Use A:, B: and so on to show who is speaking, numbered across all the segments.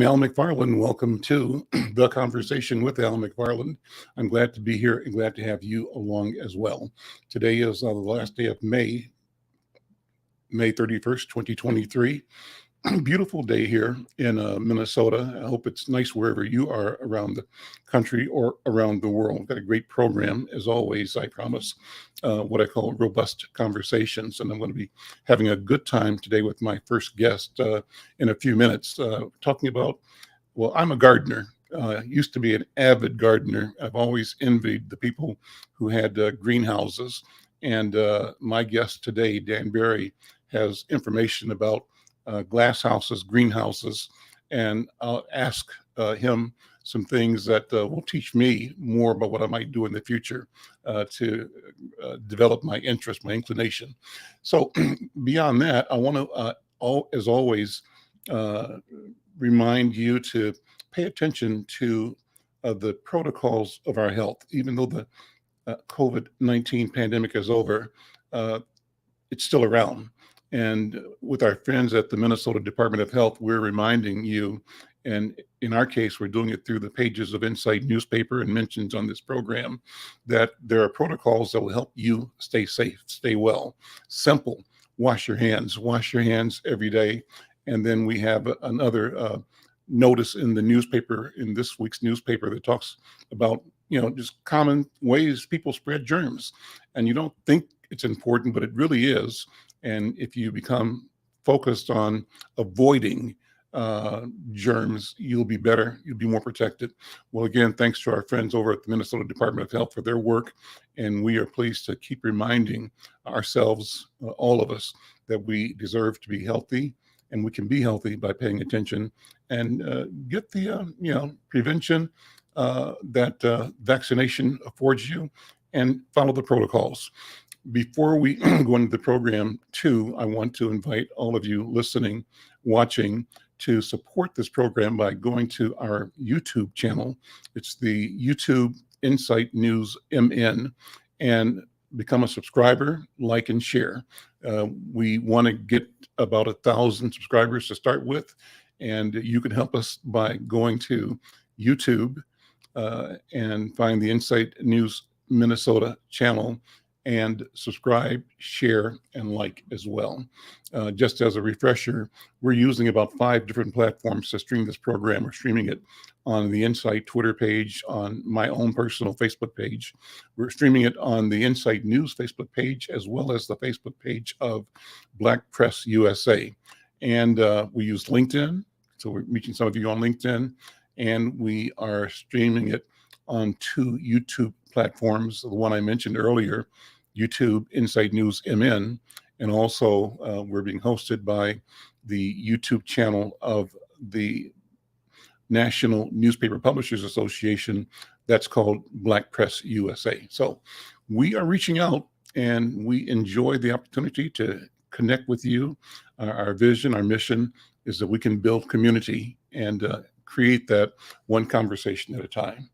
A: I'm Al McFarlane. Welcome to The Conversation with Al McFarlane. I'm glad to be here and glad to have you along as well. Today is the last day of May 31st, 2023. Beautiful day here in Minnesota. I hope it's nice wherever you are around the country or around the world. We've got a great program, as always, I promise, what I call robust conversations. And I'm going to be having a good time today with my first guest in a few minutes, talking about, well, I'm a gardener. Used to be an avid gardener. I've always envied the people who had greenhouses. And my guest today, Dan Berry, has information about Glasshouses, Greenhouses, and I'll ask him some things that will teach me more about what I might do in the future to develop my interest, my inclination. So beyond that, I want to, as always, remind you to pay attention to the protocols of our health. Even though the COVID-19 pandemic is over, it's still around. And with our friends at the Minnesota Department of Health, we're reminding you, and in our case, we're doing it through the pages of Inside newspaper and mentions on this program, that there are protocols that will help you stay safe, stay well. Simple: wash your hands every day. And then we have another notice in the newspaper, in this week's newspaper, that talks about, just common ways people spread germs. And you don't think it's important, but it really is. And if you become focused on avoiding germs, you'll be better. You'll be more protected. Well, again, thanks to our friends over at the Minnesota Department of Health for their work. And we are pleased to keep reminding ourselves, all of us, that we deserve to be healthy. And we can be healthy by paying attention and get the prevention that vaccination affords you, and follow the protocols. Before we go into the program, too, I want to invite all of you listening, watching, to support this program by going to our YouTube channel. It's the YouTube Insight News MN, and become a subscriber, like, and share. We want to get about 1,000 subscribers to start with, and you can help us by going to YouTube and find the Insight News Minnesota channel, and subscribe, share, and like as well. Just as a refresher, we're using about 5 different platforms to stream this program. We're streaming it on the Insight Twitter page, on my own personal Facebook page. We're streaming it on the Insight News Facebook page, as well as the Facebook page of Black Press USA. And we use LinkedIn, so we're reaching some of you on LinkedIn, and we are streaming it on 2 YouTube platforms. The one I mentioned earlier, YouTube Inside News MN, and also we're being hosted by the YouTube channel of the National Newspaper Publishers Association, that's called Black Press USA. So we are reaching out, and we enjoy the opportunity to connect with you. Our vision, our mission is that we can build community and create that one conversation at a time.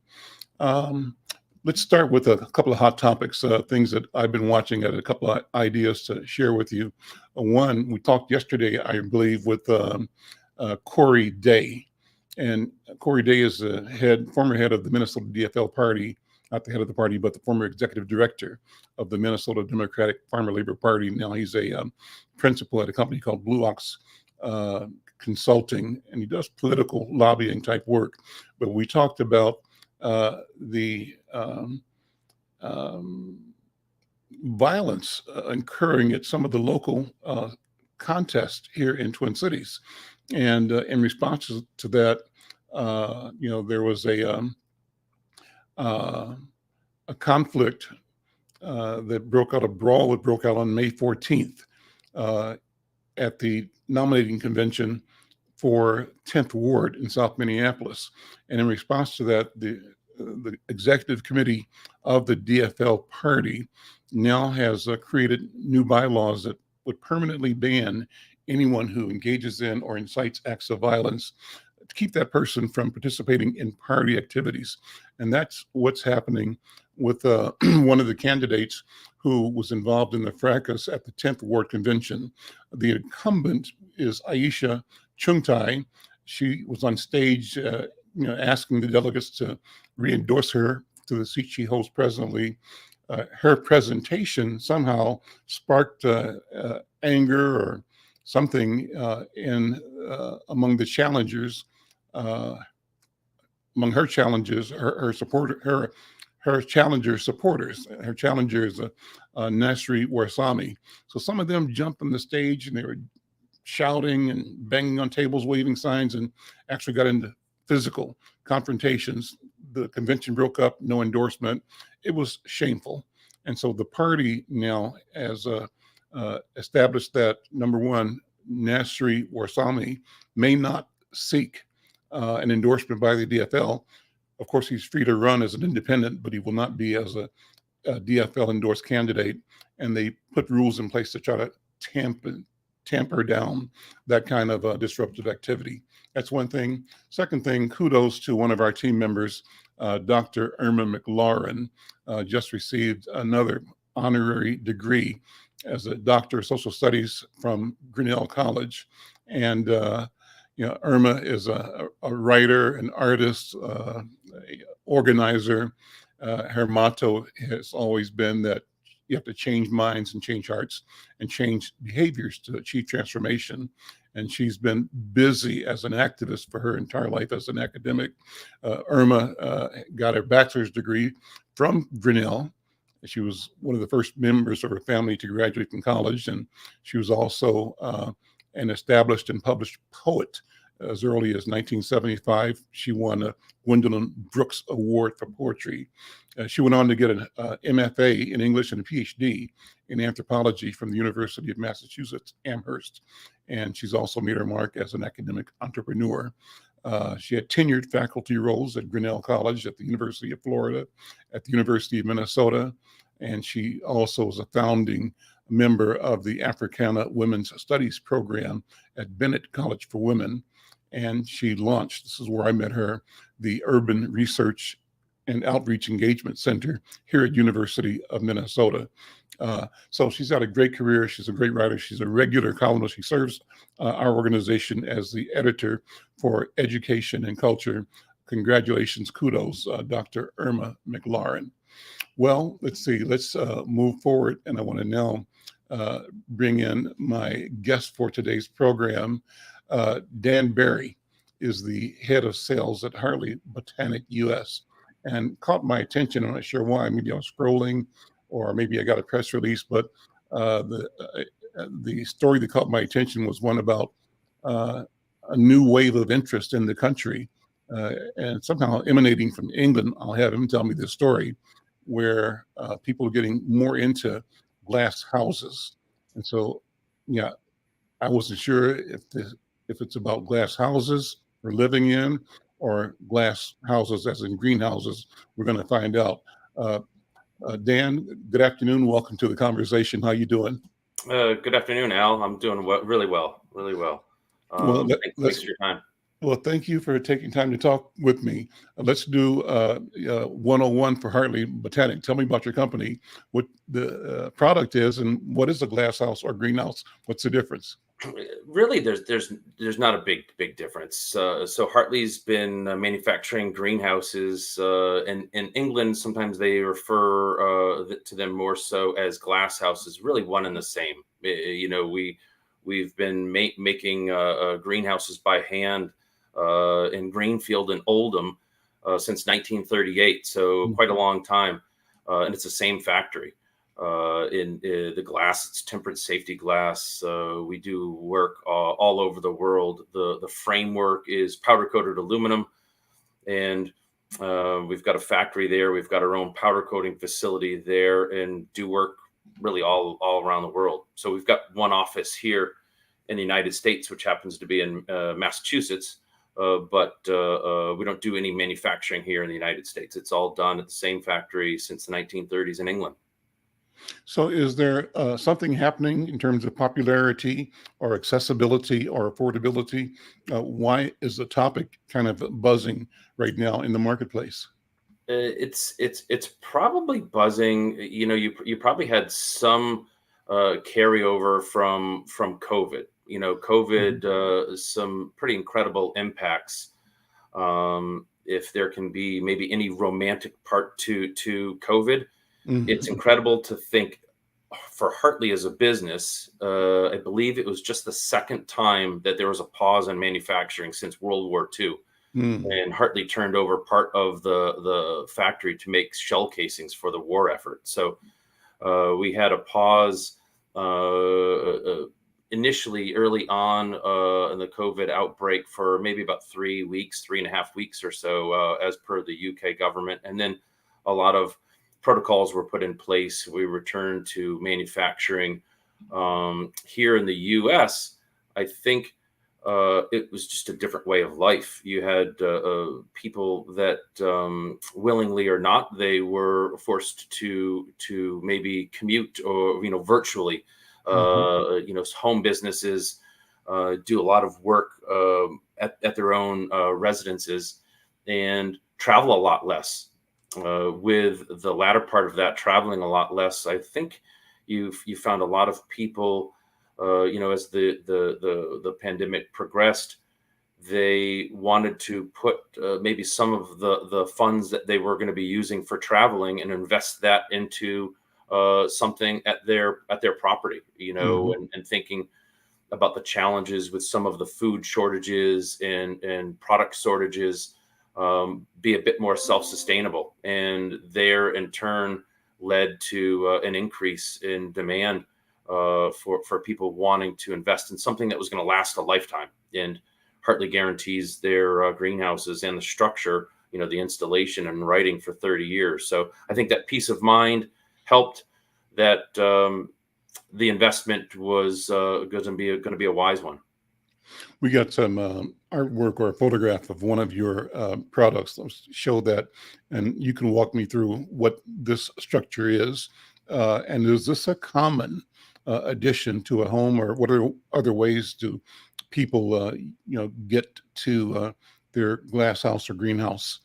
A: Let's start with a couple of hot topics, things that I've been watching, at a couple of ideas to share with you. One, we talked yesterday, I believe, with Corey Day. And Corey Day is the former head of the Minnesota DFL party, not the head of the party, but the former executive director of the Minnesota Democratic Farmer Labor Party. Now he's a principal at a company called Blue Ox Consulting, and he does political lobbying type work. But we talked about the violence occurring at some of the local contests here in Twin Cities. And in response to that, there was a conflict that broke out, a brawl that broke out on May 14th at the nominating convention for 10th Ward in South Minneapolis. And in response to that, the executive committee of the DFL party now has created new bylaws that would permanently ban anyone who engages in or incites acts of violence, to keep that person from participating in party activities. And that's what's happening with one of the candidates who was involved in the fracas at the 10th Ward Convention. The incumbent is Aisha Chungtai, she was on stage, asking the delegates to re-endorse her to the seat she holds presently. Her presentation somehow sparked anger or something among the challengers, among her challengers, her challenger supporters. Her challenger is Nasri Warsami. So some of them jumped on the stage and they were shouting and banging on tables, waving signs, and actually got into physical confrontations. The convention broke up, no endorsement. It was shameful. And so the party now has established that, number one, Nasri Warsami may not seek an endorsement by the DFL. Of course, he's free to run as an independent, but he will not be as a DFL endorsed candidate. And they put rules in place to try to tamper down that kind of disruptive activity. That's one thing. Second thing, kudos to one of our team members, Dr. Irma McLaurin, just received another honorary degree as a doctor of social studies from Grinnell College. And Irma is a writer, an artist, organizer. Her motto has always been that you have to change minds and change hearts and change behaviors to achieve transformation. And she's been busy as an activist for her entire life as an academic. Irma got her bachelor's degree from Grinnell. She was one of the first members of her family to graduate from college. And she was also an established and published poet. As early as 1975, she won a Gwendolyn Brooks Award for poetry. She went on to get an MFA in English and a PhD in anthropology from the University of Massachusetts, Amherst. And she's also made her mark as an academic entrepreneur. She had tenured faculty roles at Grinnell College, at the University of Florida, at the University of Minnesota. And she also was a founding member of the Africana Women's Studies program at Bennett College for Women. And she launched, this is where I met her, the Urban Research and Outreach Engagement Center here at University of Minnesota. So she's had a great career. She's a great writer. She's a regular columnist. She serves our organization as the editor for Education and Culture. Congratulations, kudos, Dr. Irma McLaurin. Well, let's see, let's move forward. And I want to now bring in my guest for today's program. Dan Barry is the head of sales at Hartley Botanic US, and caught my attention. I'm not sure why. Maybe I was scrolling, or maybe I got a press release. But the story that caught my attention was one about a new wave of interest in the country, and somehow emanating from England. I'll have him tell me this story, where people are getting more into glass houses. And so, yeah, I wasn't sure if it's about glass houses we're living in, or glass houses as in greenhouses. We're going to find out. Dan, good afternoon. Welcome to the conversation. How you doing?
B: Good afternoon, Al. I'm doing really well. Thanks for your time.
A: Well, thank you for taking time to talk with me. Let's do 101 for Hartley Botanic. Tell me about your company, what the product is, and what is a glass house or greenhouse? What's the difference?
B: Really, there's not a big difference. So Hartley's been manufacturing greenhouses in England. Sometimes they refer to them more so as glass houses. Really, one and the same. We've been making greenhouses by hand in Greenfield and Oldham since 1938. So quite a long time, and it's the same factory. In the glass, it's tempered safety glass. We do work all over the world. The framework is powder coated aluminum, and we've got a factory there. We've got our own powder coating facility there, and do work really all around the world. So we've got one office here in the United States, which happens to be in Massachusetts, but we don't do any manufacturing here in the United States. It's all done at the same factory since the 1930s in England.
A: So is there something happening in terms of popularity or accessibility or affordability? Why is the topic kind of buzzing right now in the marketplace?
B: It's probably buzzing. You probably had some carryover from COVID. COVID, some pretty incredible impacts. If there can be maybe any romantic part to COVID, it's incredible to think for Hartley as a business. I believe it was just the second time that there was a pause in manufacturing since World War II. And Hartley turned over part of the factory to make shell casings for the war effort. So we had a pause initially early on in the COVID outbreak for maybe about 3.5 weeks or so, as per the UK government. And then a lot of protocols were put in place. We returned to manufacturing. Here in the US, I think it was just a different way of life. You had people that willingly or not, they were forced to maybe commute or, virtually. Home businesses do a lot of work at their own residences and travel a lot less. With the latter part of that, traveling a lot less, I think you found a lot of people, as the pandemic progressed, they wanted to put maybe some of the funds that they were going to be using for traveling and invest that into something at their property, and thinking about the challenges with some of the food shortages and product shortages, be a bit more self-sustainable. And there in turn led to an increase in demand for people wanting to invest in something that was going to last a lifetime. And Hartley guarantees their greenhouses and the structure, the installation and writing for 30 years. So I think that peace of mind helped, that the investment was going to be a wise one.
A: We got some artwork or a photograph of one of your products. Let's show that, and you can walk me through what this structure is. And is this a common addition to a home, or what are other ways do people, get to their glass house or greenhouse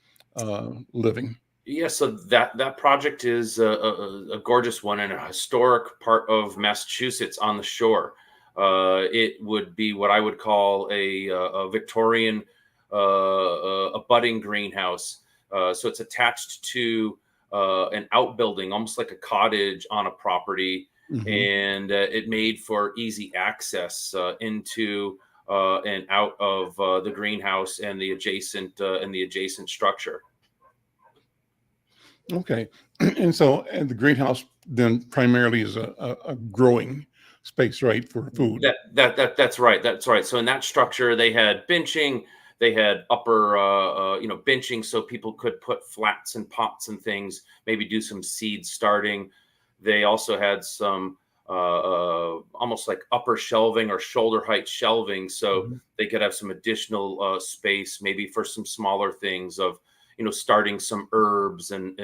A: living?
B: Yeah, so that project is a gorgeous one in a historic part of Massachusetts on the shore. It would be what I would call a Victorian abutting greenhouse. So it's attached to an outbuilding, almost like a cottage on a property, and it made for easy access into and out of the greenhouse and the adjacent structure.
A: Okay. And the greenhouse then primarily is a growing space, right, for food?
B: That's right. That's right. So in that structure, they had benching, they had upper, benching, so people could put flats and pots and things, maybe do some seed starting. They also had some almost like upper shelving or shoulder height shelving, so they could have some additional space, maybe for some smaller things of, starting some herbs and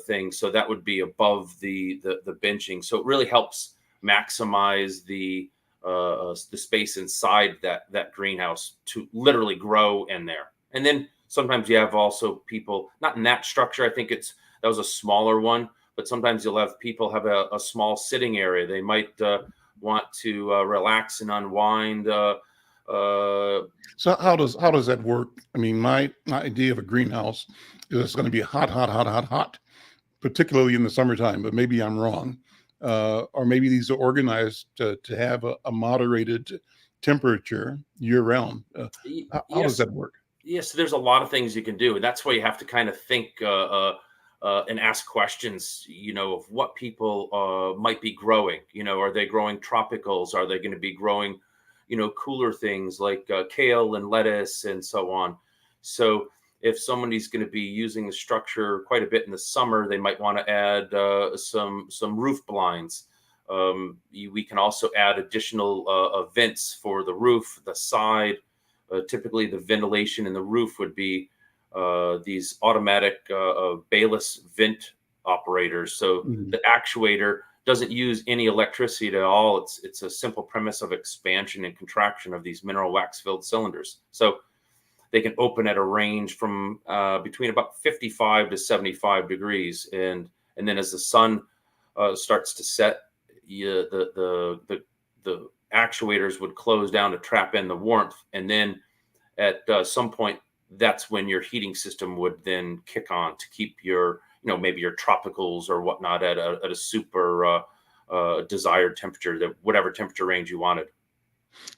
B: things. So that would be above the benching. So it really helps maximize the space inside that greenhouse to literally grow in there. And then sometimes you have also people, not in that structure, I think that was a smaller one, but sometimes you'll have people have a small sitting area. They might want to relax and unwind.
A: So how does that work? I mean, my idea of a greenhouse is it's going to be hot, particularly in the summertime, but maybe I'm wrong. Or maybe these are organized to have a moderated temperature year round. How does that work?
B: Yes, there's a lot of things you can do. And that's why you have to kind of think and ask questions, of what people might be growing. Are they growing tropicals? Are they going to be growing cooler things like kale and lettuce and so on? So if somebody's going to be using the structure quite a bit in the summer, they might want to add some roof blinds. We can also add additional vents for the roof, the side. Typically, the ventilation in the roof would be these automatic bayless vent operators. So the actuator doesn't use any electricity at all. It's a simple premise of expansion and contraction of these mineral wax filled cylinders. So they can open at a range from between about 55 to 75 degrees, and then as the sun starts to set, the actuators would close down to trap in the warmth, and then at some point, that's when your heating system would then kick on to keep your, maybe your tropicals or whatnot at a super desired temperature, that whatever temperature range you wanted.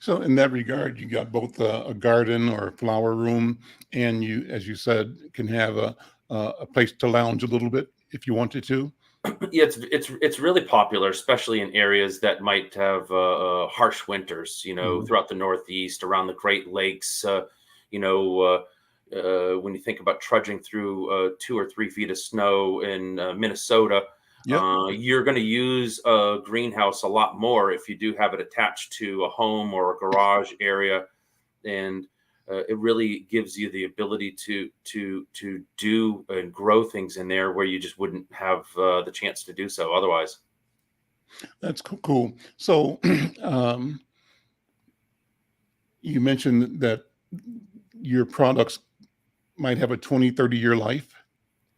A: So in that regard, you got both a garden or a flower room, and you, as you said, can have a place to lounge a little bit if you wanted to.
B: Yeah, it's really popular, especially in areas that might have harsh winters.
A: Mhm.
B: Throughout the Northeast, around the Great Lakes. You know, when you think about trudging through 2 or 3 feet of snow in Minnesota,
A: Yep.
B: you're going to use a greenhouse a lot more if you do have it attached to a home or a garage area, and it really gives you the ability to do and grow things in there where you just wouldn't have the chance to do so otherwise.
A: That's cool. So um, you mentioned that your products might have a 20, 30-year life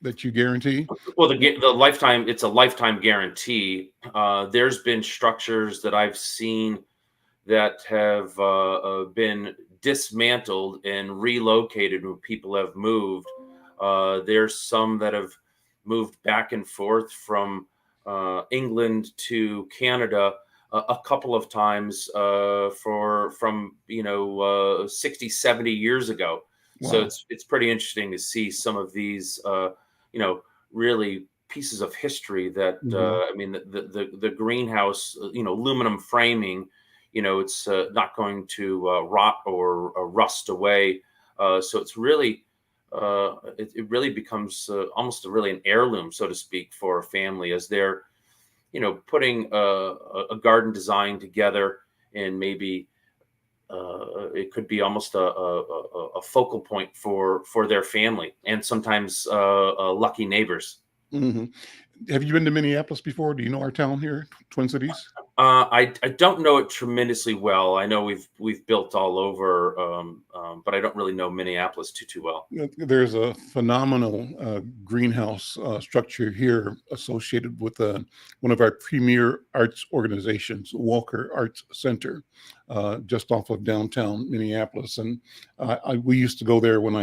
A: that you guarantee.
B: Well, the lifetime, it's a lifetime guarantee. There's been structures that I've seen that have been dismantled and relocated when people have moved. There's some that have moved back and forth from England to Canada a couple of times from 60, 70 years ago. So
A: Wow.
B: it's pretty interesting to see some of these you know really pieces of history that
A: Mhm.
B: I mean the greenhouse, aluminum framing, it's not going to rot or rust away. So it's really it really becomes almost really an heirloom, so to speak, for a family as they're putting a garden design together, and maybe it could be almost a focal point for their family, and sometimes lucky neighbors.
A: Mhm. Have you been to Minneapolis before? Do you know our town here, Twin Cities?
B: I don't know it tremendously well. I know we've built all over, but I don't really know Minneapolis too well.
A: There's a phenomenal greenhouse structure here associated with one of our premier arts organizations, Walker Arts Center, just off of downtown Minneapolis. And we used to go there when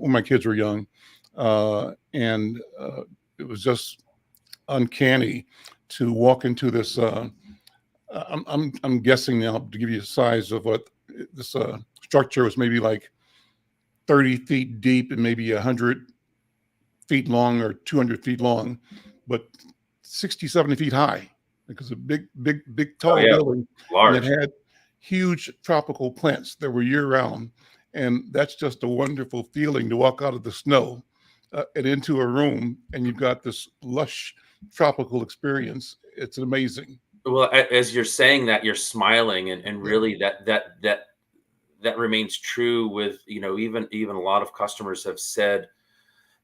A: my kids were young, and it was just uncanny to walk into this. I'm guessing now to give you a size of what this structure was, maybe like 30 feet deep and maybe 100 feet long or 200 feet long, but 60, 70 feet high, because a big,
B: Oh
A: tall
B: yeah,
A: building. And it
B: large.
A: had huge tropical plants that were year round. And that's just a wonderful feeling to walk out of the snow and into a room, and you've got this lush tropical experience. It's amazing.
B: Well, as you're saying that, you're smiling, and
A: Yeah.
B: really that remains true with even a lot of customers have said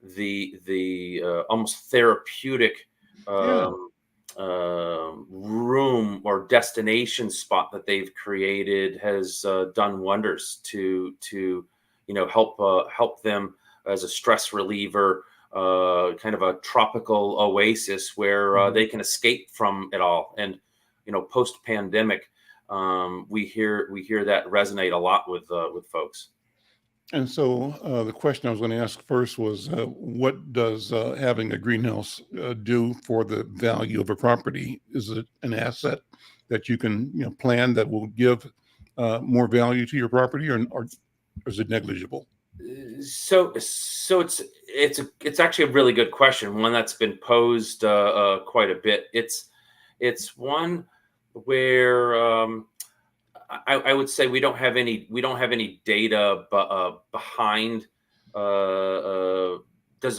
B: the almost therapeutic
A: Yeah.
B: um, room or destination spot that they've created has done wonders to help them as a stress reliever, kind of a tropical oasis where
A: Mhm.
B: they can escape from it all. And post pandemic, we hear that resonate a lot with folks.
A: And so the question I was going to ask first was, what does having a greenhouse do for the value of a property? Is it an asset that you can, plan that will give more value to your property, or is it negligible?
B: So it's actually a really good question, one that's been posed quite a bit. It's one where I would say we don't have any data behind does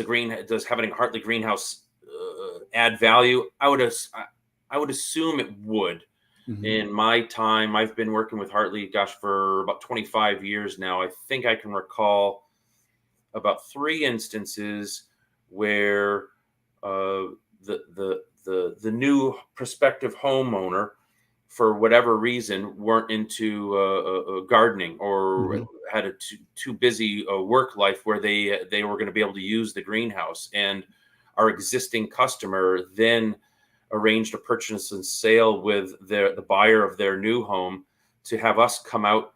B: having a Hartley greenhouse add value. I would assume it would.
A: Hmm.
B: In my time, I've been working with Hartley, gosh, for about 25 years now. I think I can recall about 3 instances where the new prospective homeowner, for whatever reason, weren't into gardening, or
A: Hmm.
B: had a too busy work life where they were going to be able to use the greenhouse. And our existing customer then arranged a purchase and sale with the buyer of their new home to have us come out,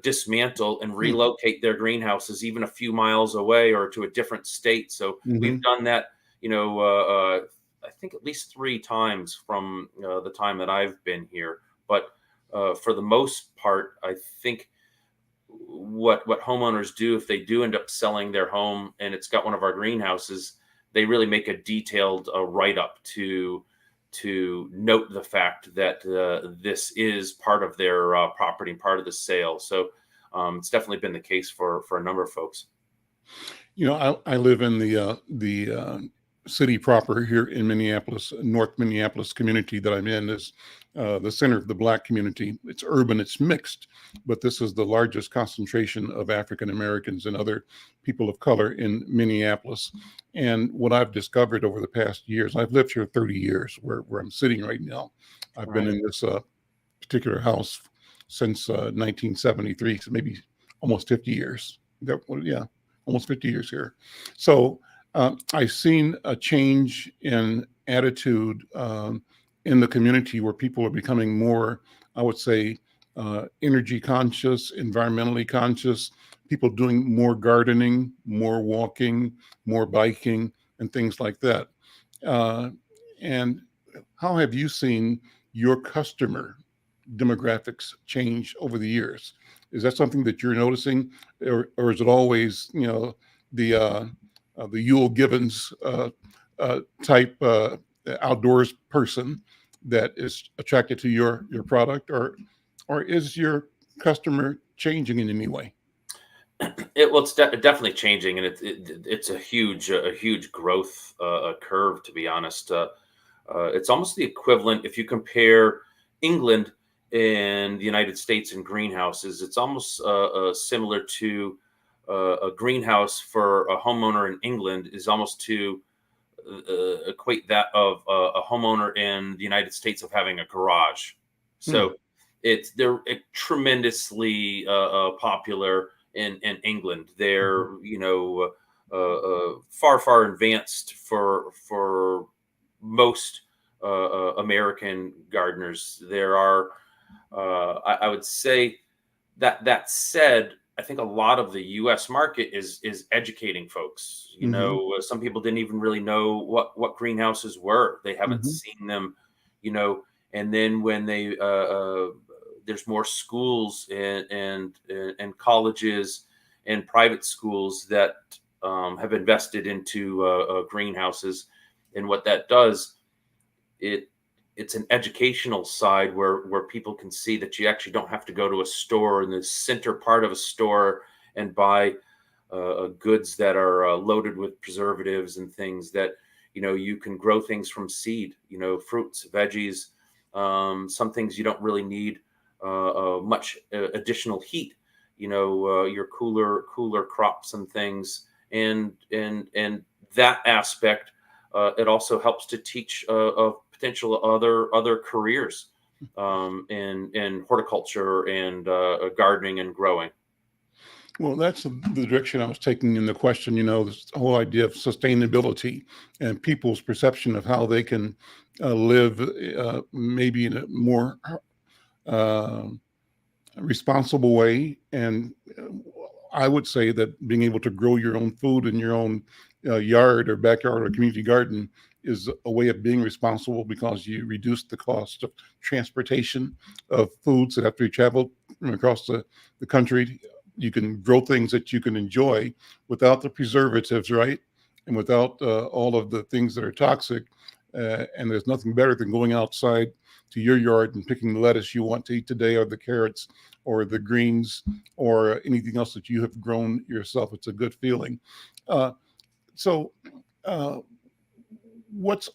B: dismantle and
A: Hmm.
B: relocate their greenhouses even a few miles away or to a different state. So we've
A: Hmm.
B: done that, I think at least 3 times from the time that I've been here. But for the most part, I think what homeowners do, if they do end up selling their home and it's got one of our greenhouses, they really make a detailed write up to note the fact that this is part of their property and part of the sale. So it's definitely been the case for a number of folks.
A: I live in the city proper here in Minneapolis. North Minneapolis community that I'm in is the center of the Black community. It's urban, it's mixed, but this is the largest concentration of African Americans and other people of color in Minneapolis. And what I've discovered over the past years, I've lived here 30 years, where I'm sitting right now. I've been
B: Right.
A: in this particular house since 1973, so maybe almost 50 years. Yeah, almost 50 years here. So I've seen a change in attitude in the community where people are becoming more, I would say, energy conscious, environmentally conscious, people doing more gardening, more walking, more biking, and things like that. Uh, and how have you seen your customer demographics change over the years? Is that something that you're noticing, or is it always, the Yule Givens type outdoors person that is attracted to your product, or is your customer changing in any way?
B: It's definitely changing, and it's a huge growth curve, to be honest. It's almost the equivalent if you compare England and the United States in greenhouses. It's almost similar to a greenhouse for a homeowner in England is almost to equate that of a homeowner in the United States of having a garage.
A: Hmm.
B: So they're tremendously popular in England.
A: Mhm.
B: They're far advanced for most American gardeners. There are I would say that said, I think a lot of the U.S. market is educating folks.
A: Mhm.
B: Some people didn't even really know what greenhouses were. They haven't
A: Mhm.
B: seen them, you know. And then when there's more schools and colleges and private schools that have invested into greenhouses, and what that does, it it's an educational side where people can see that you actually don't have to go to a store in the center part of a store and buy goods that are loaded with preservatives and things that you can grow things from seed, fruits, veggies, some things you don't really need much additional heat, your cooler crops and things, and that aspect, it also helps to teach potential other careers in horticulture and gardening and growing.
A: Well, that's the direction I was taking in the question. This whole idea of sustainability and people's perception of how they can live maybe in a more uh, responsible way. And I would say that being able to grow your own food in your own yard or backyard or community garden is a way of being responsible because you reduce the cost of transportation of foods that have to be traveled from across the country. You can grow things that you can enjoy without the preservatives, right? And without all of the things that are toxic. And there's nothing better than going outside to your yard and picking the lettuce you want to eat today, or the carrots, or the greens, or anything else that you have grown yourself. It's a good feeling. Uh, so, uh, what's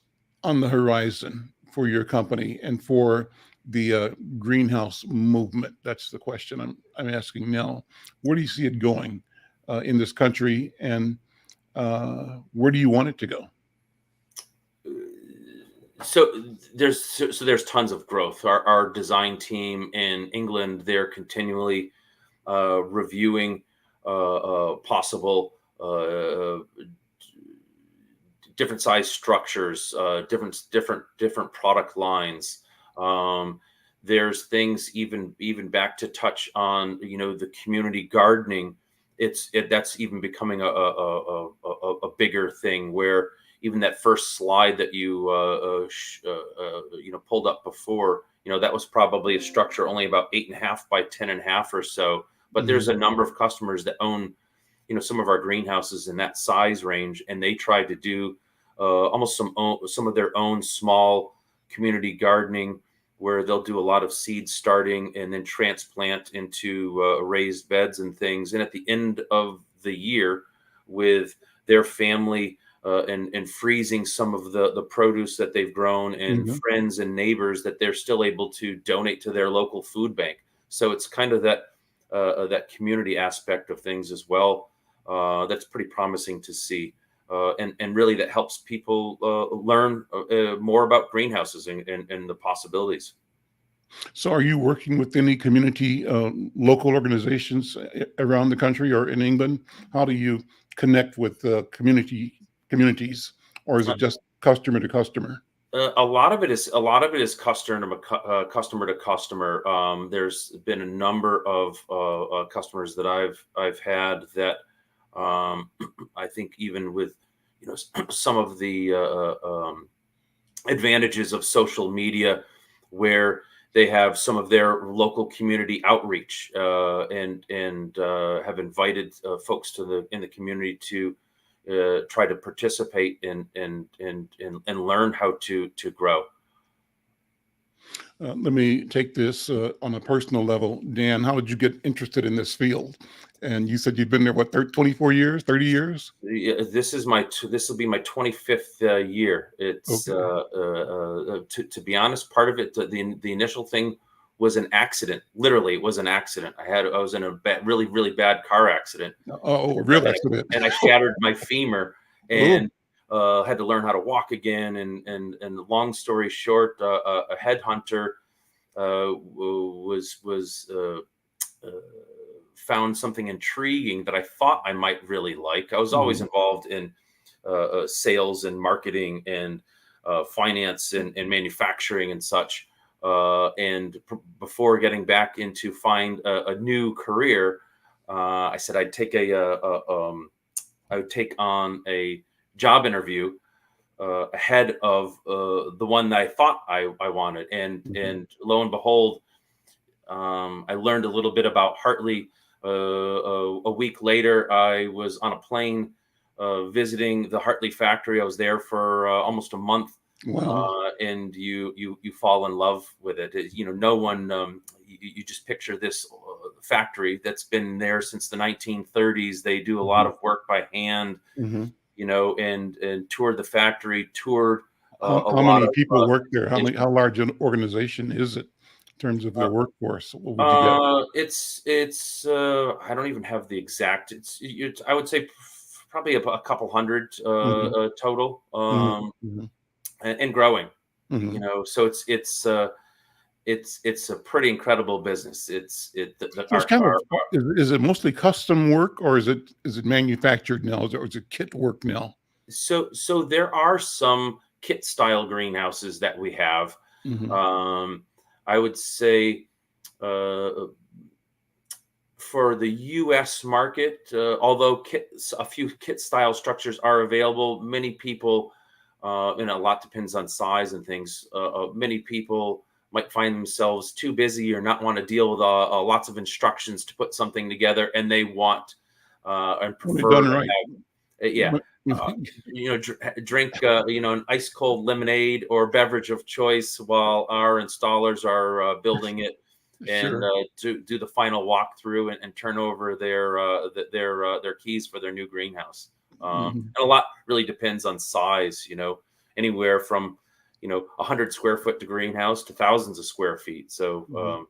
A: on the horizon for your company and for the greenhouse movement? That's the question I'm asking now. Where do you see it going in this country, and where do you want it to go?
B: So there's tons of growth. Our design team in England, they're continually reviewing possible different size structures, different product lines. There's things even back to touch on, the community gardening. That's even becoming a bigger thing, where even that first slide that you pulled up before, that was probably a structure only about 8.5 by 10.5 or so. But there's a number of customers that own, some of our greenhouses in that size range, and they try to do almost some of their own small community gardening, where they'll do a lot of seed starting and then transplant into raised beds and things. And at the end of the year, with their family and freezing some of the produce that they've grown, and friends and neighbors, that they're still able to donate to their local food bank. So it's kind of that community aspect of things as well. That's pretty promising to see. And really that helps people learn more about greenhouses and the possibilities.
A: So are you working with any community, local organizations around the country or in England? How do you connect with communities, or is it just customer to customer?
B: A lot of it is customer to customer. There's been a number of customers that I've had that I think, even with some of the advantages of social media, where they have some of their local community outreach and have invited folks in the community to try to participate and learn how to grow.
A: Let me take this on a personal level. Dan, how did you get interested in this field? And you said you've been there, what, 24 years, 30 years?
B: Yeah, this will be my 25th year. It's
A: Okay.
B: to be honest, part of it, the initial thing was an accident. Literally, it was an accident. I was in a really, really bad car accident.
A: Oh, a real accident.
B: And I shattered my femur,
A: Oh,
B: and had to learn how to walk again. And long story short, a headhunter was found something intriguing that I thought I might really like. I was always involved in sales and marketing and finance and manufacturing and such. Before getting back into find a new career, I said I'd take I would take on a job interview ahead of the one that I thought I wanted, and lo and behold, I learned a little bit about Hartley. A week later, I was on a plane visiting the Hartley factory. I was there for almost a month.
A: wow.
B: And you fall in love with it. No one, you just picture this factory that's been there since the 1930s. They do a lot of work by hand,
A: hmm
B: and toured the factory, toured a
A: How
B: lot
A: many
B: of
A: people work there? How large an organization is it in terms of their workforce? What would you get?
B: it's I don't even have the exact. I would say probably a couple hundred
A: hmm
B: total,
A: hmm
B: and growing.
A: hmm
B: So it's a pretty incredible business.
A: So it's kind of, is it mostly custom work, or is it manufactured now, or is it kit work now?
B: So there are some kit style greenhouses that we have.
A: hmm
B: Um, I would say for the U.S. market, although a few kit style structures are available, many people, and a lot depends on size and things. Many people might find themselves too busy or not want to deal with lots of instructions to put something together, and they want and
A: When they're
B: prefer
A: done
B: to
A: right.
B: yeah, uh, drink an ice cold lemonade or beverage of choice while our installers are building it, and
A: Sure.
B: to do the final walkthrough and turn over their keys for their new greenhouse.
A: hmm
B: And a lot really depends on size. Anywhere from 100 square foot to greenhouse to thousands of square feet. So
A: hmm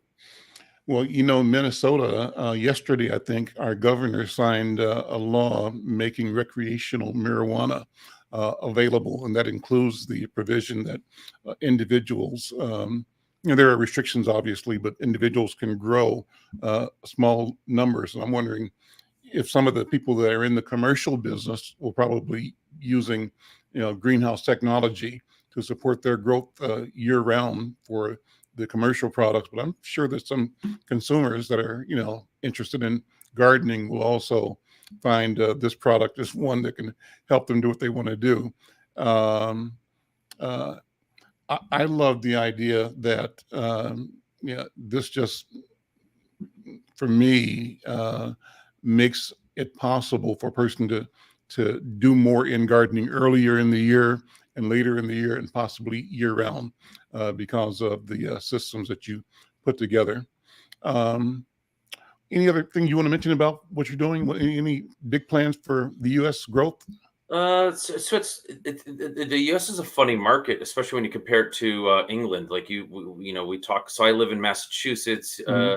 A: Well, Minnesota, yesterday, I think our governor signed a law making recreational marijuana available, and that includes the provision that individuals, there are restrictions, obviously, but individuals can grow small numbers. And I'm wondering, if some of the people that are in the commercial business will probably using, greenhouse technology to support their growth year round for the commercial products. But I'm sure that some consumers that are, interested in gardening will also find this product is one that can help them do what they want to do. Um, uh, I love the idea that, this just, for me, makes it possible for a person to do more in gardening earlier in the year and later in the year and possibly year round because of the systems that you put together. Um, any other thing you want to mention about what you're doing? Any big plans for the U.S. growth?
B: The U.S. is a funny market, especially when you compare it to England. Like we talk. So I live in Massachusetts.
A: Hmm.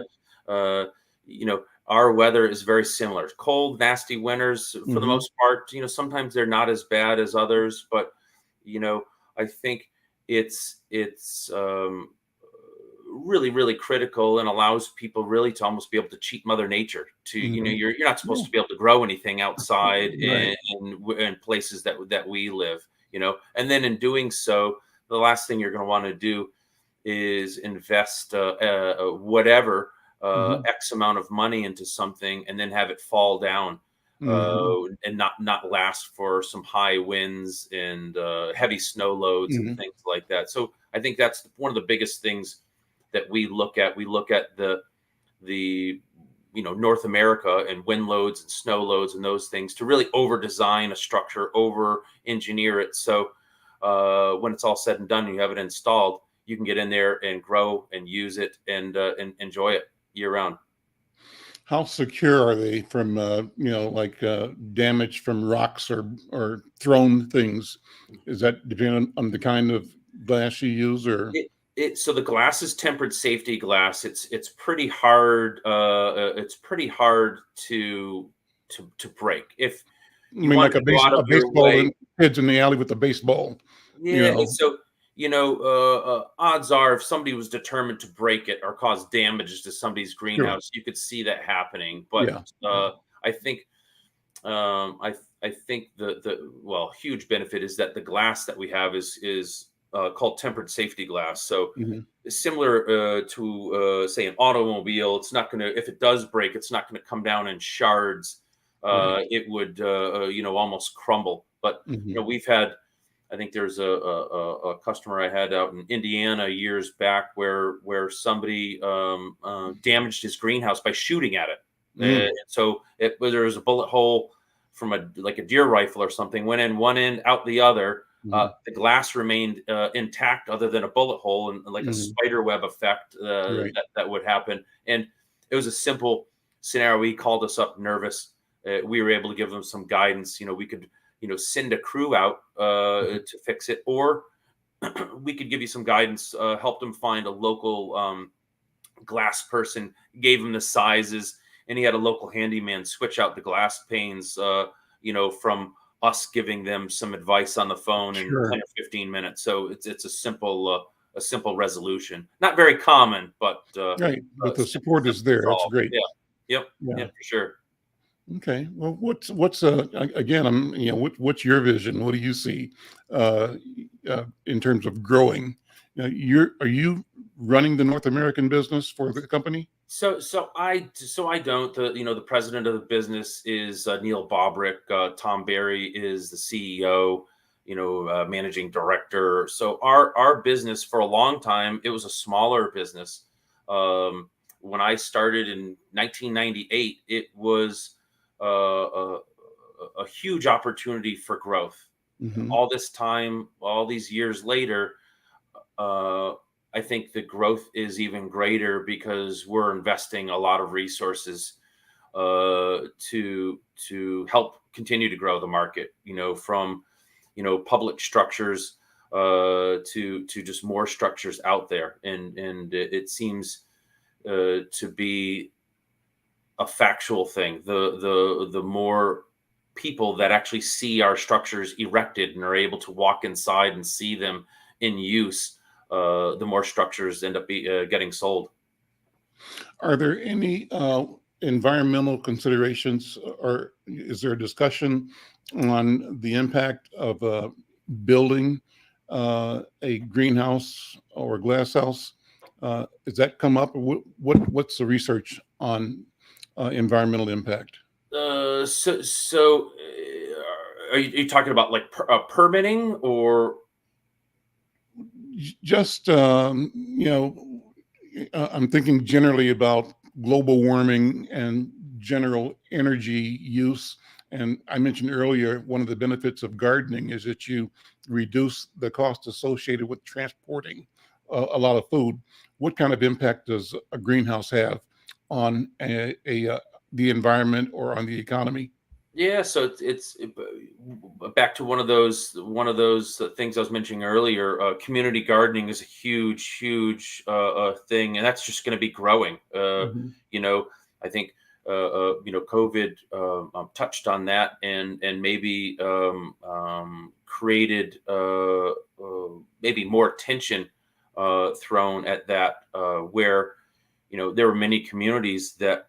B: Our weather is very similar. Cold, nasty winters for the
A: Hmm.
B: most part. Sometimes they're not as bad as others, but I think it's really, really critical and allows people really to almost be able to cheat Mother Nature. To
A: Hmm.
B: you're not supposed
A: Yeah,
B: to be able to grow anything outside
A: right.
B: in places that we live. And then in doing so, the last thing you're going to want to do is invest whatever
A: Hmm.
B: X amount of money into something and then have it fall down
A: Hmm.
B: and not last for some high winds and heavy snow loads and
A: Hmm.
B: things like that. So I think that's one of the biggest things that we look at. We look at the North America and wind loads and snow loads and those things to really over design a structure, over engineer it. So when it's all said and done and you have it installed, you can get in there and grow and use it and enjoy it year round.
A: How secure are they from, like damage from rocks or thrown things? Is that depending on the kind of glass you use, or?
B: So the glass is tempered safety glass. It's pretty hard. It's pretty hard to break if
A: I
B: you
A: mean,
B: wanted
A: like
B: to go out
A: a
B: of your
A: baseball,
B: way.
A: and kids in the alley with a baseball, you
B: Yeah,
A: know.
B: so odds are, if somebody was determined to break it or cause damage to somebody's
A: Sure.
B: greenhouse, you could see that happening. But
A: Yeah. Yeah.
B: I think I think the huge benefit is that the glass that we have is called tempered safety glass. So
A: Hmm.
B: similar to say an automobile, it's not going to, if it does break, it's not going to come down in shards.
A: Right.
B: It would almost crumble. But
A: Hmm.
B: we've had, I think there's a customer I had out in Indiana years back where somebody damaged his greenhouse by shooting at it.
A: Mm.
B: So there was a bullet hole from like a deer rifle or something, went in one end, out the other.
A: Hmm.
B: The glass remained intact, other than a bullet hole and like a
A: Hmm.
B: spider web effect
A: Right.
B: that would happen. And it was a simple scenario. He called us up nervous. We were able to give them some guidance. We could send a crew out
A: Mhm.
B: to fix it, or we could give you some guidance, help them find a local glass person, gave him the sizes, and he had a local handyman switch out the glass panes, from us giving them some advice on the phone in
A: Sure.
B: 10 or 15 minutes. So it's a simple resolution. Not very common, but
A: Right. But the support is
B: simple to
A: there. That's
B: solve.
A: great.
B: Yeah. Yep. Yeah,
A: Yeah.
B: for sure.
A: Okay. Well, again, what's your vision? What do you see uh, in terms of growing? Are you running the North American business for the company?
B: So I don't. The president of the business is Neil Bobrick. Tom Barry is the CEO. Managing director. So our business, for a long time, it was a smaller business. When I started in 1998, it was a huge opportunity for growth.
A: Hmm.
B: All this time, all these years later, uh, I think the growth is even greater because we're investing a lot of resources to help continue to grow the market. From public structures to just more structures out there, and it seems to be a factual thing. The more people that actually see our structures erected and are able to walk inside and see them in use, the more structures end up getting sold.
A: Are there any? environmental considerations, or is there a discussion on the impact of building a greenhouse or glass house? Does that come up? What's the research on environmental impact?
B: Are you talking about like permitting or?
A: Just I'm thinking generally about global warming and general energy use. And I mentioned earlier, one of the benefits of gardening is that you reduce the cost associated with transporting a lot of food. What kind of impact does a greenhouse have on the environment or on the economy?
B: Yeah, so back to one of those things I was mentioning earlier. Community gardening is a huge thing, and that's just going to be growing.
A: Mhm.
B: I think COVID touched on that, and maybe created maybe more attention thrown at that, where there were many communities that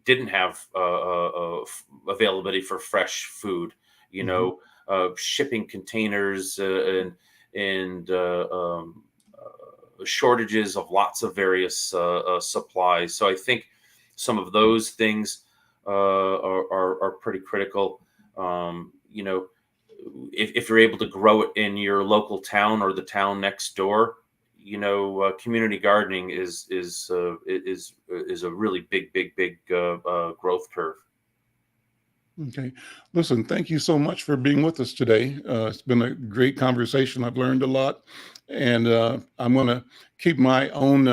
B: didn't have availability for fresh food.
A: Mhm.
B: Shipping containers and shortages of lots of various supplies. So I think some of those things are pretty critical. If you're able to grow it in your local town or the town next door, community gardening is a really big growth curve.
A: Okay. Listen, thank you so much for being with us today. It's been a great conversation. I've learned a lot, and I'm going to keep my own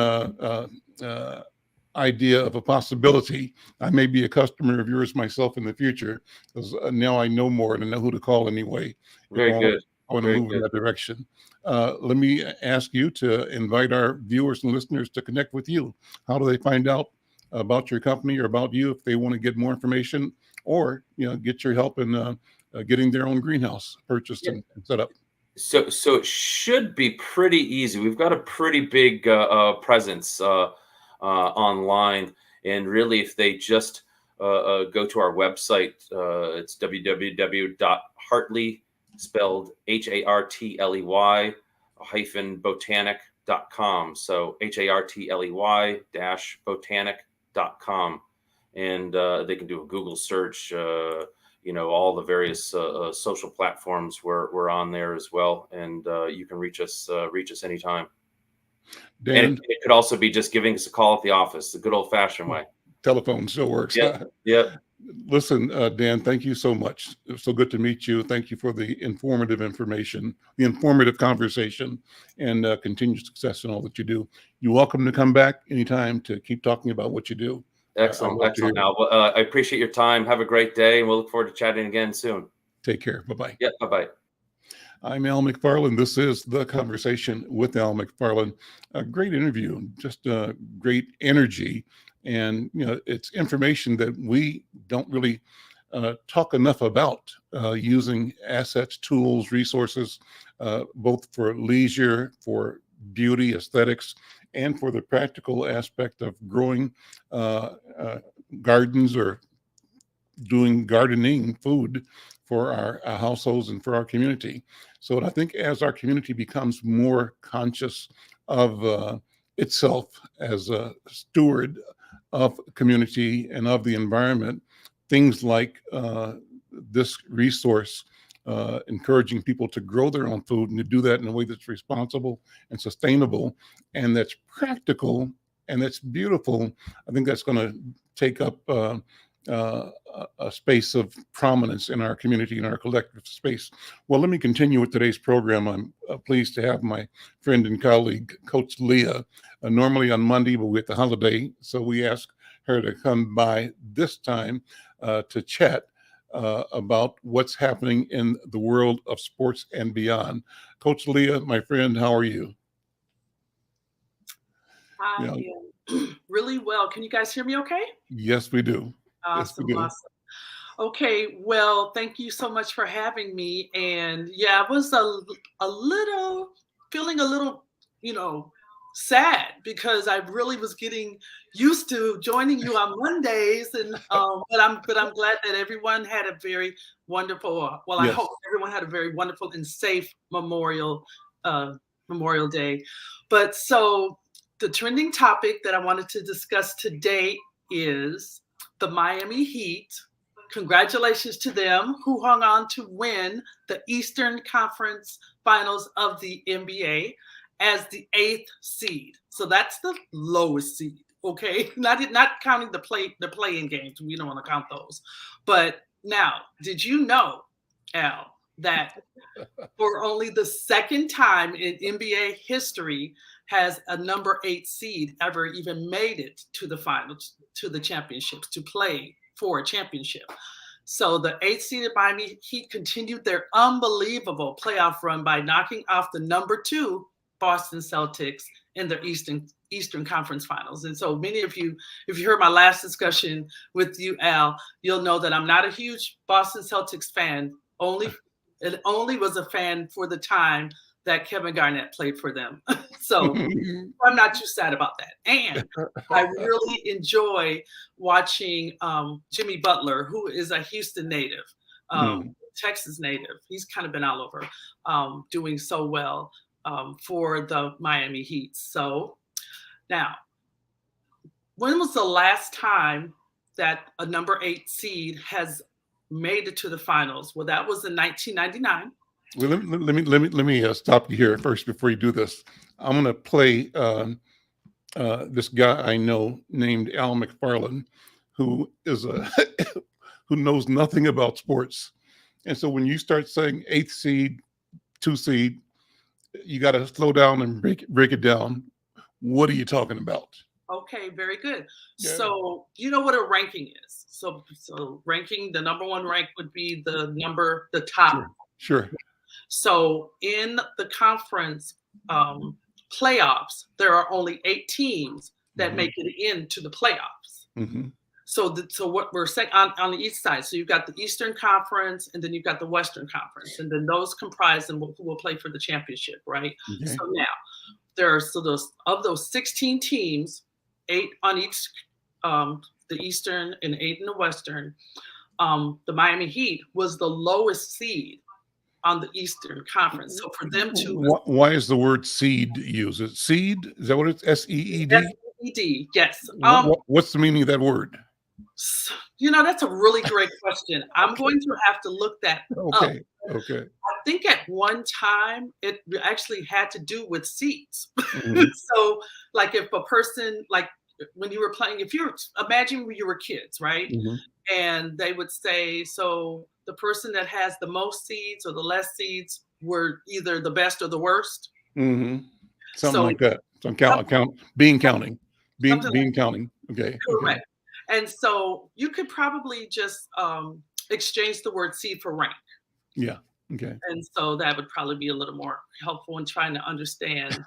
A: idea of a possibility. I may be a customer of yours myself in the future, because now I know more and I know who to call anyway if
B: Very good.
A: I want to
B: Very
A: move in
B: good.
A: that direction. Let me ask you to invite our viewers and listeners to connect with you. How do they find out about your company or about you if they want to get more information, or get your help in getting their own greenhouse purchased
B: Yeah.
A: and set up?
B: So it should be pretty easy. We've got a pretty big presence online, and really, if they just go to our website, it's www.hartley, spelled Hartley -botanic.com. So Hartley -botanic.com, and they can do a Google search. All the various social platforms, we're on there as well, and you can reach us anytime. And it,
A: Dan,
B: it could also be just giving us a call at the office, the good old fashioned way.
A: telephone still works.
B: Yep. Yep.
A: Listen, Dan, thank you so much. It was so good to meet you. Thank you for the informative information, the informative conversation, and continued success in all that you do. You're welcome to come back anytime to keep talking about what you do. I
B: Excellent.
A: love to
B: Excellent.
A: hear it.
B: Al. Well, I appreciate your time. Have a great day, and we'll look forward to chatting again soon.
A: Take care. Bye bye.
B: Yep. Bye bye.
A: I'm Al McFarlane. This is The Conversation with Al McFarlane. A great interview, just great energy. And, it's information that we don't really talk enough about, using assets, tools, resources, both for leisure, for beauty, aesthetics, and for the practical aspect of growing gardens or doing gardening food for our households and for our community. So I think as our community becomes more conscious of itself as a steward of community and of the environment, things like this resource, encouraging people to grow their own food and to do that in a way that's responsible and sustainable and that's practical and that's beautiful. I think that's going to take up a space of prominence in our community, in our collective space. Well, let me continue with today's program. I'm pleased to have my friend and colleague, Coach Leah, normally on Monday, but with the holiday, so we asked her to come by this time to chat about what's happening in the world of sports and beyond. Coach Leah, my friend, how are you?
C: I
A: You know,
C: am really well. Can you guys hear me okay?
A: yes, we do. Yes, we
C: Awesome,
A: do.
C: awesome. Okay, well, thank you so much for having me. And yeah, I was a little feeling a little, you know, sad because I really was getting used to joining you on Mondays, and but I'm glad that everyone had a very wonderful. Well, I
A: Yes.
C: hope everyone had a very wonderful and safe Memorial Day. But so the trending topic that I wanted to discuss today is the Miami Heat. Congratulations to them who hung on to win the Eastern Conference Finals of the NBA as the 8th seed. So that's the lowest seed, okay? Not counting the play-in games. We don't want to count those. But now, did you know, Al, that for only the second time in NBA history has a number 8 seed ever even made it to the finals, to the championships, to play for a championship? So the 8th seeded Miami Heat continued their unbelievable playoff run by knocking off the number 2 Boston Celtics in their Eastern Conference Finals. And so many of you, if you heard my last discussion with you, Al, you'll know that I'm not a huge Boston Celtics fan. It only was a fan for the time that Kevin Garnett played for them. So I'm not too sad about that. And I really enjoy watching Jimmy Butler, who is a Houston native, Texas native. He's kind of been all over, doing so well for the Miami Heat. So now, when was the last time that a number 8 seed has made it to the finals? Well, that was in 1999.
A: Well, let me stop you here first before you do this. I'm going to play this guy I know named Al McFarlane, who is who knows nothing about sports. And so when you start saying 8th seed, 2 seed, you got to slow down and break it down. What are you talking about?
C: Okay, very good.
A: Yeah.
C: So you know what a ranking is. So ranking, the number 1 rank would be the top.
A: Sure.
C: So in the conference playoffs, there are only 8 teams that make it into the playoffs.
A: Mm-hmm.
C: So what we're saying on the east side, so you've got the Eastern Conference, and then you've got the Western Conference, and then those comprise them who will play for the championship, right? Okay. So now there are of those 16 teams, 8 on each, the Eastern and 8 in the Western. The Miami Heat was the lowest seed on the Eastern Conference. So for them to,
A: why is the word seed used? Is it seed? Is that what it's SEED?
C: SEED, yes.
A: What's the meaning of that word?
C: You know, that's a really great question. I'm going to have to look that up.
A: Okay.
C: I think at one time it actually had to do with seats. So like if a person, like when you were playing, imagine when you were kids, right? And they would say, so the person that has the most seeds or the less seeds were either the best or the worst.
A: Something like that. So counting. Okay.
C: Correct. And so you could probably just exchange the word seed for rank.
A: Yeah. Okay.
C: And so that would probably be a little more helpful in trying to understand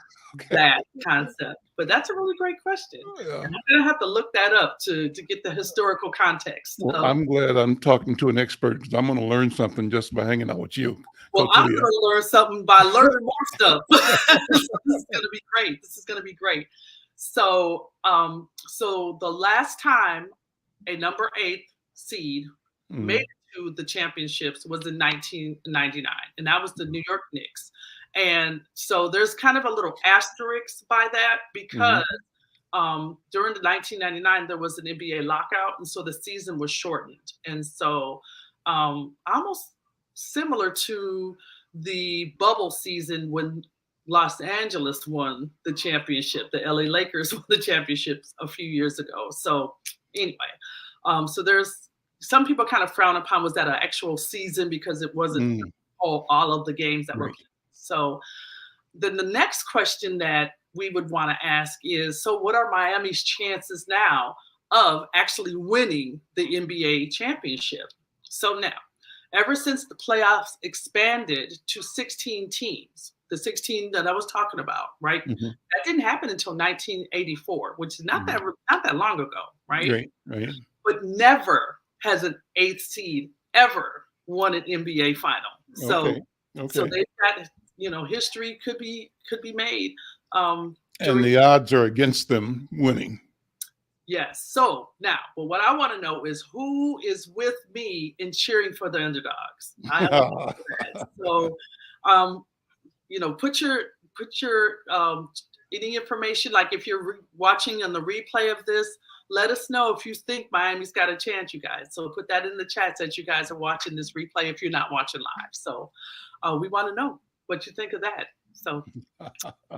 C: that concept. But that's a really great question. Yeah. And I'm going to have to look that up to get the historical context.
A: Well, I'm glad I'm talking to an expert, because I'm going to learn something just by hanging out with you.
C: Well, I'm going to learn something by learning more stuff. This is going to be great. So, so the last time a number 8 seed made it to the championships was in 1999, and that was the New York Knicks. And so there's kind of a little asterisk by that, because during the 1999 there was an NBA lockout, and so the season was shortened. And so almost similar to the bubble season when Los Angeles won the championship. The LA Lakers won the championships a few years ago. So anyway, so there's some people kind of frown upon, was that an actual season, because it wasn't all of the games that were. So then the next question that we would want to ask is, so what are Miami's chances now of actually winning the NBA championship? So now, ever since the playoffs expanded to 16 teams, the 16 that I was talking about, right? That didn't happen until 1984, which is not that long ago, right? Right. But never has an 8th seed ever won an NBA final. So, so they've got, history could be made.
A: And the odds are against them winning.
C: Yes. So now, well, what I want to know is who is with me in cheering for the underdogs. I have that. So, put your any information. Like if you're watching on the replay of this, let us know if you think Miami's got a chance, you guys. So put that in the chat as you guys are watching this replay. If you're not watching live, so we want to know what you think of that. So,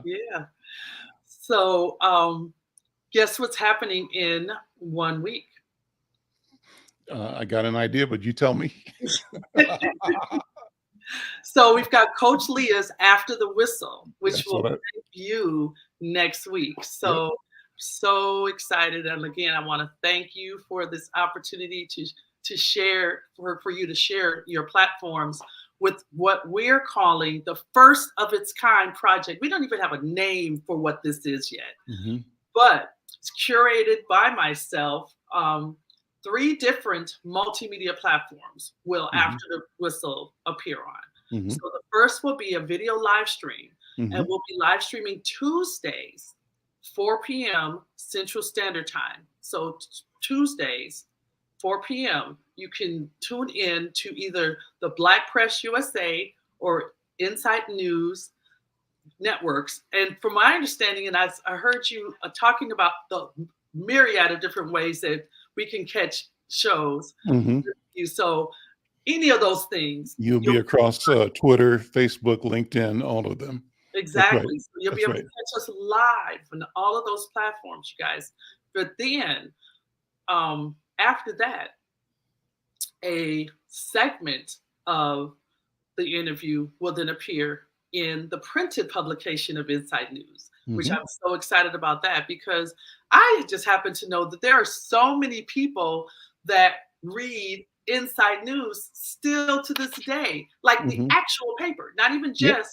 C: yeah. So, guess what's happening in 1 week?
A: I got an idea, but you tell me.
C: So we've got Coach Leah's After the Whistle, which will debut next week. So, so excited. And again, I want to thank you for this opportunity to share, for you to share your platforms with what we're calling the first of its kind project. We don't even have a name for what this is yet, but it's curated by myself. 3 different multimedia platforms will After the Whistle appear on. So the first will be a video live stream, and we'll be live streaming Tuesdays, 4 p.m. Central Standard Time. So Tuesdays, 4 p.m., you can tune in to either the Black Press USA or Insight News networks. And from my understanding, and I heard you talking about the myriad of different ways that we can catch shows. So any of those things.
A: You'll be across Twitter, Facebook, LinkedIn, all of them.
C: Exactly. So you'll be able to catch us live on all of those platforms, you guys. But then after that, a segment of the interview will then appear in the printed publication of Inside News, which I'm so excited about that, because I just happen to know that there are so many people that read Inside News still to this day, like the actual paper, not even just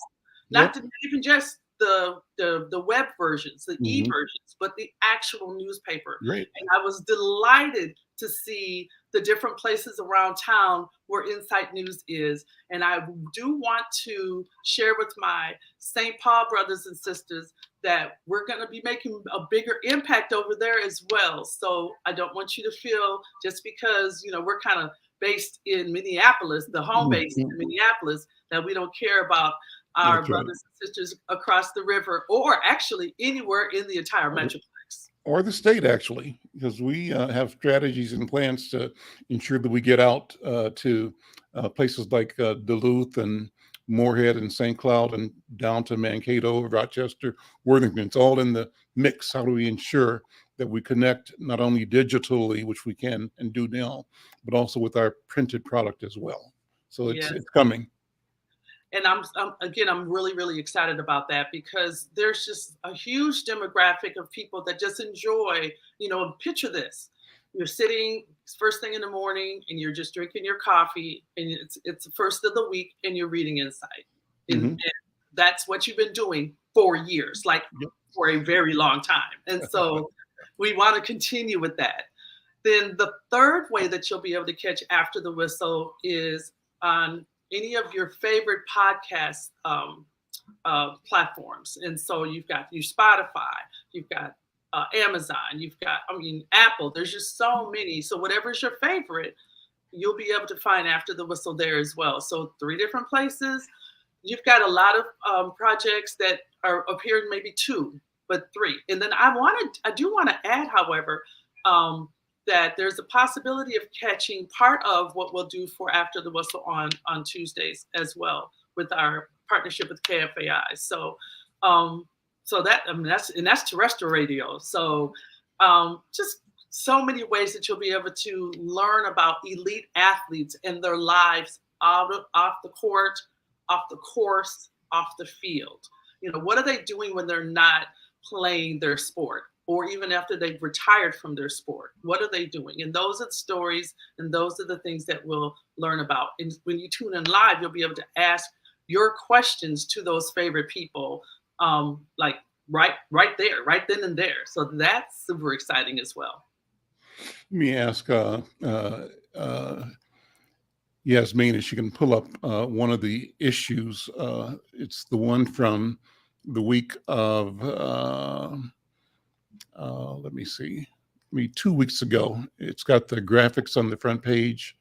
C: not even just the web versions, the e-versions, but the actual newspaper. And I was delighted to see the different places around town where Insight News is. And I do want to share with my St. Paul brothers and sisters that we're going to be making a bigger impact over there as well. So I don't want you to feel just because, we're kind of based in Minneapolis, the home base in Minneapolis, that we don't care about our brothers and sisters across the river, or actually anywhere in the entire metroplex.
A: Or the state, actually, because we have strategies and plans to ensure that we get out to places like Duluth and Moorhead and St. Cloud and down to Mankato, Rochester, Worthington. It's all in the mix. How do we ensure that we connect not only digitally, which we can and do now, but also with our printed product as well? So it's coming.
C: And I'm really, really excited about that, because there's just a huge demographic of people that just enjoy, picture this. You're sitting first thing in the morning and you're just drinking your coffee, and it's the first of the week and you're reading Insight. And that's what you've been doing for years, like for a very long time. And so we want to continue with that. Then the third way that you'll be able to catch After the Whistle is on any of your favorite podcast platforms. And so you've got your Spotify, you've got Amazon, you've got, Apple. There's just so many. So whatever's your favorite, you'll be able to find After the Whistle there as well. So 3 different places. You've got a lot of projects that are appearing, maybe 2, but 3. And then I do want to add, however, that there's a possibility of catching part of what we'll do for After the Whistle on Tuesdays as well, with our partnership with KFAI. So, that's terrestrial radio. So, just so many ways that you'll be able to learn about elite athletes and their lives off the court, off the course, off the field. What are they doing when they're not playing their sport, or even after they've retired from their sport? What are they doing? And those are the stories, and those are the things that we'll learn about. And when you tune in live, you'll be able to ask your questions to those favorite people, like right there, right then and there. So that's super exciting as well.
A: Let me ask Yasmin if she can pull up one of the issues. It's the one from the week of, let me see, 2 weeks ago. It's got the graphics on the front page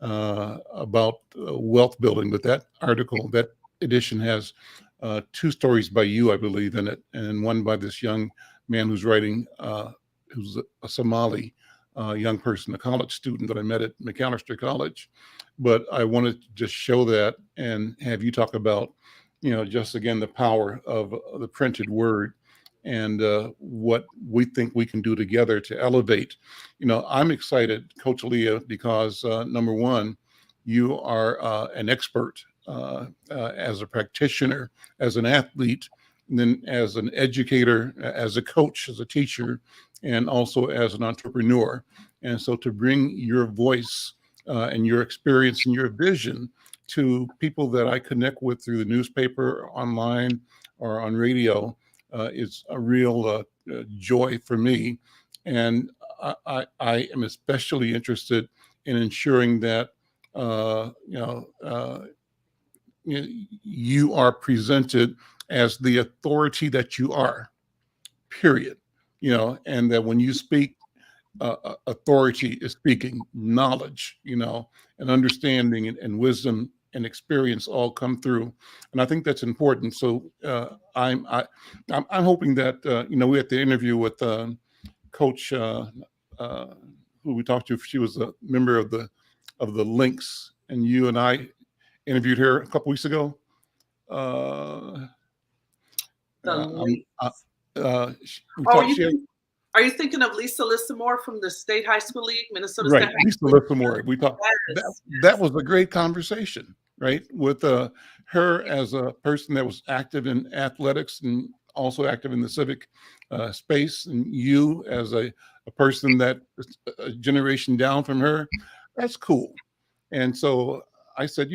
A: about wealth building. But that article, that edition has 2 stories by you, I believe, in it, and one by this young man who's writing, who's a Somali young person, a college student that I met at McAllister College. But I wanted to just show that and have you talk about, just again, the power of the printed word and what we think we can do together to elevate. I'm excited, Coach Leah, because number one, you are an expert as a practitioner, as an athlete, and then as an educator, as a coach, as a teacher, and also as an entrepreneur. And so to bring your voice and your experience and your vision to people that I connect with through the newspaper, online, or on radio is a real joy for me. And I am especially interested in ensuring that you are presented as the authority that you are, period. And that when you speak, authority is speaking, knowledge, and understanding and wisdom and experience all come through, and I think that's important. So I'm hoping that we had the interview with Coach who we talked to. She was a member of the Lynx, and you and I interviewed her a couple weeks ago.
C: Are you thinking of Lisa Lissamore from the State High School League, Minnesota
A: Right,
C: State High
A: Lisa
C: School
A: Lissamore. We talked.
C: Yes.
A: That was a great conversation, right? With her as a person that was active in athletics and also active in the civic space, and you as a person that is a generation down from her. That's cool. And so I said,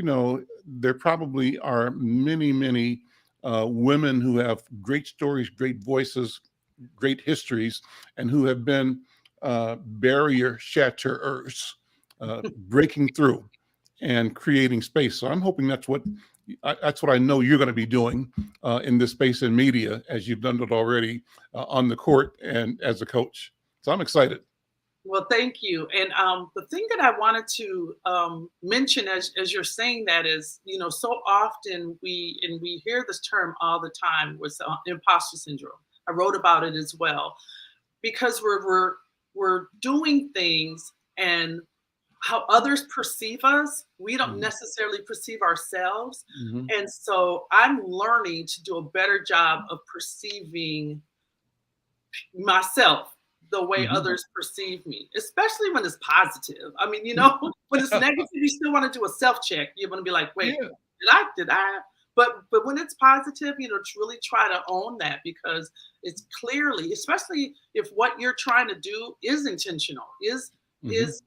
A: there probably are many, many women who have great stories, great voices, great histories, and who have been barrier shatterers, breaking through and creating space. So I'm hoping that's what I know you're going to be doing in this space in media, as you've done it already on the court and as a coach. So I'm excited.
C: Well, thank you. And the thing that I wanted to mention as you're saying that is, so often we hear this term all the time with imposter syndrome. I wrote about it as well, because we're doing things and how others perceive us, we don't necessarily perceive ourselves. And so I'm learning to do a better job of perceiving myself the way others perceive me, especially when it's positive. I mean, when it's negative, you still want to do a self-check. You want to be like, wait, did I? But when it's positive, to really try to own that, because it's clearly, especially if what you're trying to do is intentional, is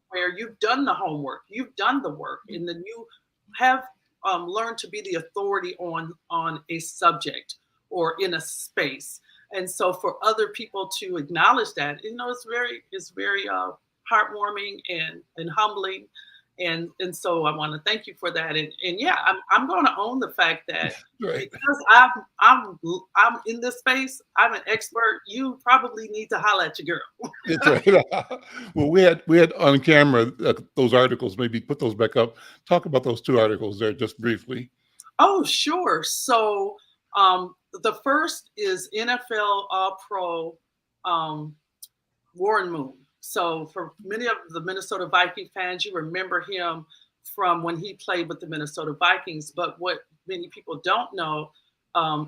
C: where you've done the homework, you've done the work, and then you have learned to be the authority on a subject or in a space. And so for other people to acknowledge that, it's very heartwarming and humbling. And so I want to thank you for that. And yeah, I'm going to own the fact that because I'm in this space, I'm an expert. You probably need to holler at your girl.
A: That's right. Well, we had on camera those articles. Maybe put those back up. Talk about those 2 articles there just briefly.
C: Oh, sure. So the first is NFL All-Pro Warren Moon. So for many of the Minnesota Viking fans, you remember him from when he played with the Minnesota Vikings. But what many people don't know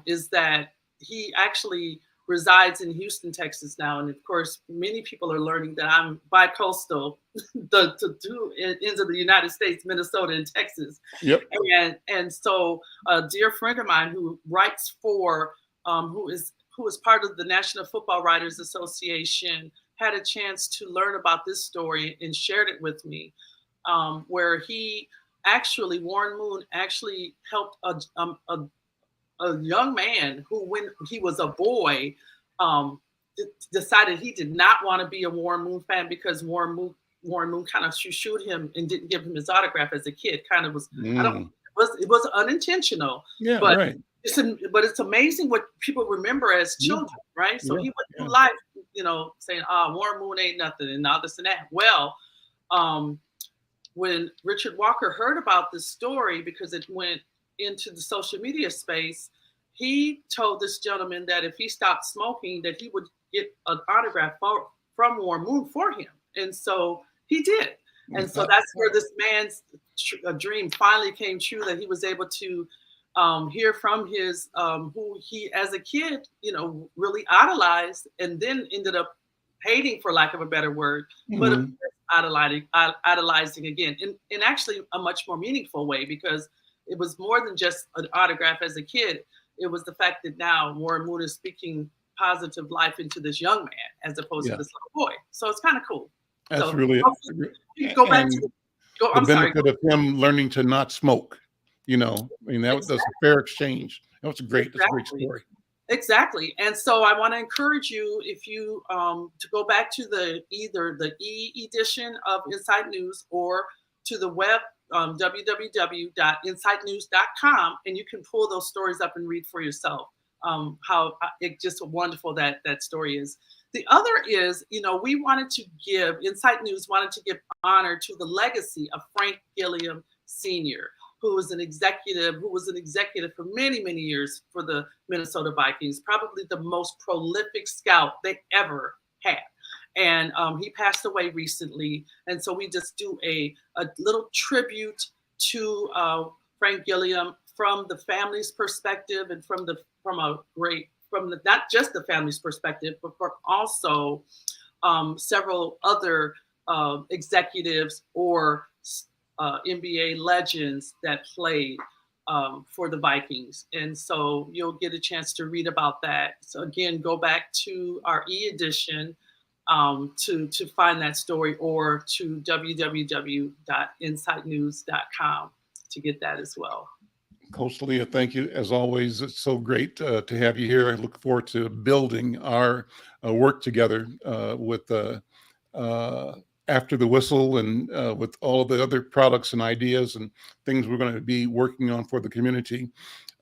C: is that he actually resides in Houston, Texas now. And of course, many people are learning that I'm bi-coastal, the 2 ends of the United States, Minnesota and Texas.
A: Yep.
C: And so a dear friend of mine who writes for, who is part of the National Football Writers Association, had a chance to learn about this story and shared it with me, where Warren Moon actually helped a young man who, when he was a boy, decided he did not want to be a Warren Moon fan because Warren Moon kind of shooed him and didn't give him his autograph as a kid. Kind of was, it was unintentional.
A: Yeah,
C: but
A: right.
C: But it's amazing what people remember as
A: Yeah.
C: children, right? So
A: Yeah.
C: he went through
A: Yeah.
C: life, saying, Warren Moon ain't nothing and all this and that. Well, when Richard Walker heard about this story, because it went into the social media space, he told this gentleman that if he stopped smoking, that he would get an autograph from Warren Moon for him. And so he did. And so that's where this man's dream finally came true, that he was able to hear from his, who he as a kid, really idolized, and then ended up hating, for lack of a better word, but idolizing again, in actually a much more meaningful way, because it was more than just an autograph as a kid. It was the fact that now Warren Moon is speaking positive life into this young man as opposed to this little boy. So it's kind of cool.
A: That's
C: So
A: really
C: go back to
A: the benefit of him learning to not smoke. That was a fair exchange. That was great. That's a great story.
C: Exactly. And so I want to encourage you, if you to go back to either the e-edition of Inside News or to the web, www.insidenews.com, and you can pull those stories up and read for yourself. How it's just wonderful that story is. The other is, Insight News wanted to give honor to the legacy of Frank Gilliam Sr., who was an executive for many, many years for the Minnesota Vikings, probably the most prolific scout they ever had. And he passed away recently. And so we just do a little tribute to Frank Gilliam from the family's perspective, and from not just the family's perspective, but from also several other executives or NBA legends that played for the Vikings. And so you'll get a chance to read about that. So again, go back to our e-edition to find that story, or to www.insightnews.com to get that as well.
A: Coach Leah, thank you. As always, it's so great to have you here. I look forward to building our work together with After the Whistle, and with all of the other products and ideas and things we're going to be working on for the community.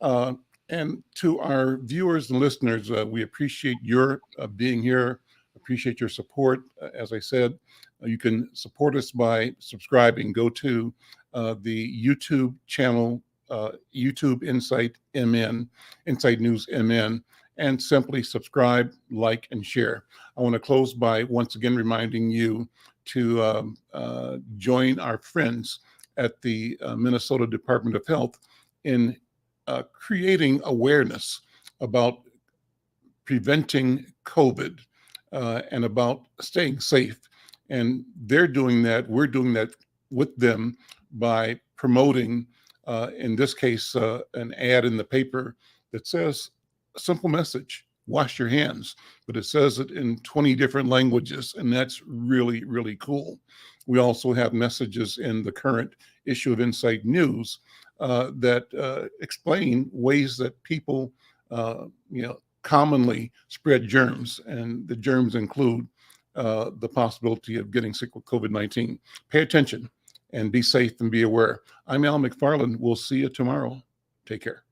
A: And to our viewers and listeners, we appreciate your being here, appreciate your support. As I said, you can support us by subscribing. Go to the YouTube channel, YouTube Insight News MN, and simply subscribe, like, and share. I want to close by once again reminding you to join our friends at the Minnesota Department of Health in creating awareness about preventing COVID and about staying safe. And they're doing that. We're doing that with them by promoting, in this case, an ad in the paper that says a simple message: wash your hands. But it says it in 20 different languages, and that's really, really cool. We also have messages in the current issue of Insight News that explain ways that people, commonly spread germs, and the germs include the possibility of getting sick with COVID-19. Pay attention and be safe and be aware. I'm Al McFarlane. We'll see you tomorrow. Take care.